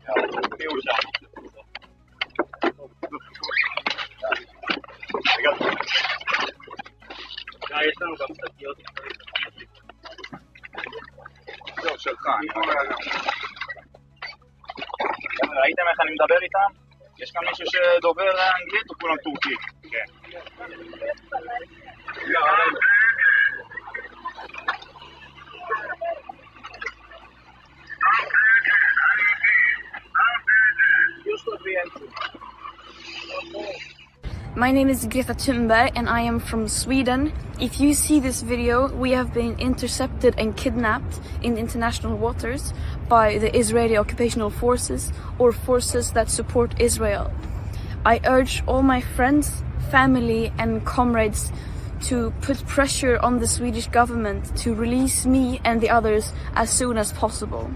יש לנו גם שקיות. זהו, שלך. ראיתם איך אני מדבר איתם? יש כאן מישהו שדובר אנגלית או כולם טורקי? כן. My name is Greta Thunberg and I am from Sweden. If you see this video, we have been intercepted and kidnapped in international waters by the Israeli occupational forces or forces that support Israel. I urge all my friends, family and comrades to put pressure on the Swedish government to release me and the others as soon as possible.